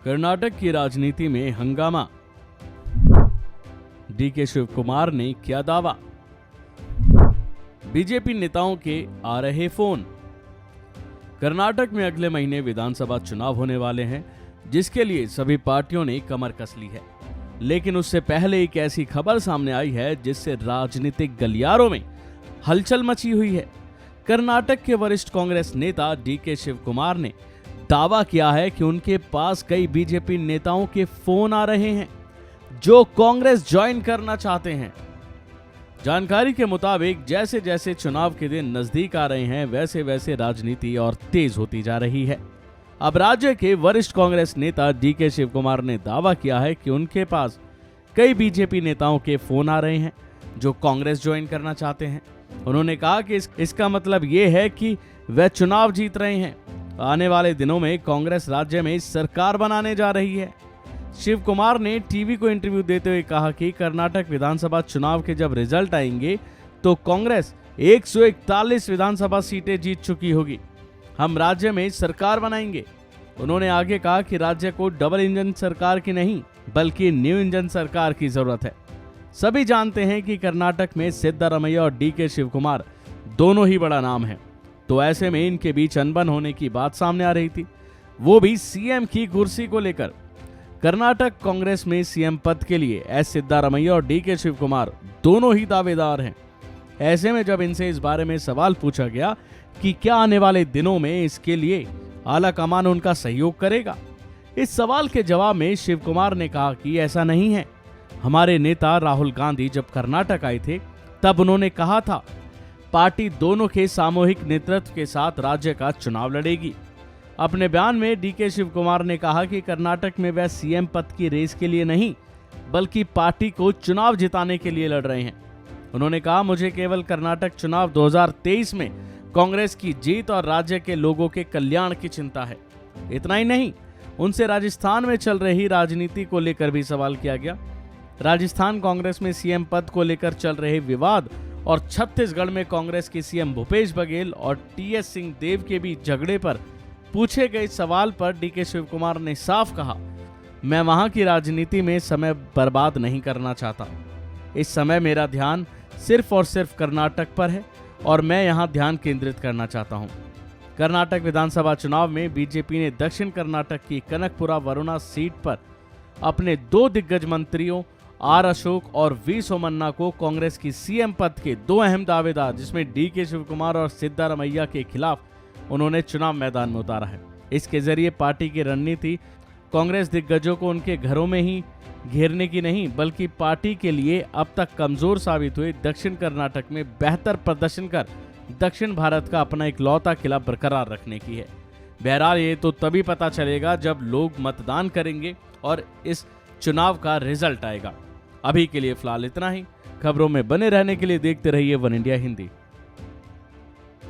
कर्नाटक की राजनीति में हंगामा। डीके शिव कुमार ने किया दावा। बीजेपी नेताओं के आ रहे फोन। कर्नाटक में अगले महीने विधानसभा चुनाव होने वाले हैं, जिसके लिए सभी पार्टियों ने कमर कस ली है। लेकिन उससे पहले एक ऐसी खबर सामने आई है जिससे राजनीतिक गलियारों में हलचल मची हुई है। कर्नाटक के वरिष्ठ कांग्रेस नेता डीके शिव कुमार ने दावा किया है कि उनके पास कई बीजेपी नेताओं के फोन आ रहे हैं जो कांग्रेस ज्वाइन करना चाहते हैं। जानकारी के मुताबिक जैसे जैसे चुनाव के दिन नजदीक आ रहे हैं, वैसे वैसे राजनीति और तेज होती जा रही है। अब राज्य के वरिष्ठ कांग्रेस नेता डीके शिव कुमार ने दावा किया है कि उनके पास कई बीजेपी नेताओं के फोन आ रहे हैं जो कांग्रेस ज्वाइन करना चाहते हैं। उन्होंने कहा कि इसका मतलब ये है कि वह चुनाव जीत रहे हैं। आने वाले दिनों में कांग्रेस राज्य में सरकार बनाने जा रही है। शिव कुमार ने टीवी को इंटरव्यू देते हुए कहा कि कर्नाटक विधानसभा चुनाव के जब रिजल्ट आएंगे तो कांग्रेस 141 विधानसभा सीटें जीत चुकी होगी। हम राज्य में सरकार बनाएंगे। उन्होंने आगे कहा कि राज्य को डबल इंजन सरकार की नहीं बल्कि न्यू इंजन सरकार की जरूरत है। सभी जानते हैं कि कर्नाटक में सिद्धारमैया और डीके शिव कुमार दोनों ही बड़ा नाम है, तो ऐसे में इनके बीच अनबन होने की बात सामने आ रही थी, वो भी सीएम की कुर्सी को लेकर। कर्नाटक कांग्रेस में सीएम पद के लिए एस सिद्धारमैया और डीके शिव कुमार दोनों ही दावेदार हैं। ऐसे में जब इनसे इस बारे में सवाल पूछा गया कि क्या आने वाले दिनों में इसके लिए आला कमान उनका सहयोग करेगा, इस सवाल के जवाब में शिव कुमार ने कहा कि ऐसा नहीं है। हमारे नेता राहुल गांधी जब कर्नाटक आए थे तब उन्होंने कहा था पार्टी दोनों के सामूहिक नेतृत्व के साथ राज्य का चुनाव लड़ेगी। अपने बयान में डीके शिव कुमार ने कहा कि कर्नाटक में वह सीएम पद की रेस के लिए नहीं बल्कि पार्टी को चुनाव जिताने के लिए लड़ रहे हैं। उन्होंने कहा, मुझे केवल कर्नाटक चुनाव 2023 में कांग्रेस की जीत और राज्य के लोगों के कल्याण की चिंता है। इतना ही नहीं, उनसे राजस्थान में चल रही राजनीति को लेकर भी सवाल किया गया। राजस्थान कांग्रेस में सीएम पद को लेकर चल रहे विवाद और छत्तीसगढ़ में कांग्रेस के सीएम भूपेश बघेल और टीएस सिंहदेव के बीच झगड़े पर पूछे गए सवाल पर डीके शिव कुमार ने साफ कहा, मैं वहां की राजनीति में समय बर्बाद नहीं करना चाहता। इस समय मेरा ध्यान सिर्फ और सिर्फ कर्नाटक पर है और मैं यहां ध्यान केंद्रित करना चाहता हूं। कर्नाटक विधानसभा चुनाव में बीजेपी ने दक्षिण कर्नाटक की कनकपुरा वरुणा सीट पर अपने 2 दिग्गज मंत्रियों आर अशोक और वी सोमन्ना को कांग्रेस की सीएम पद के 2 अहम दावेदार जिसमें डीके शिव कुमार और सिद्धारमैया के खिलाफ उन्होंने चुनाव मैदान में उतारा है। इसके जरिए पार्टी की रणनीति कांग्रेस दिग्गजों को उनके घरों में ही घेरने की नहीं बल्कि पार्टी के लिए अब तक कमजोर साबित हुए दक्षिण कर्नाटक में बेहतर प्रदर्शन कर दक्षिण भारत का अपना इकलौता किला बरकरार रखने की है। बहरहाल ये तो तभी पता चलेगा जब लोग मतदान करेंगे और इस चुनाव का रिजल्ट आएगा। अभी के लिए फिलहाल इतना ही। खबरों में बने रहने के लिए देखते रहिए वन इंडिया हिंदी।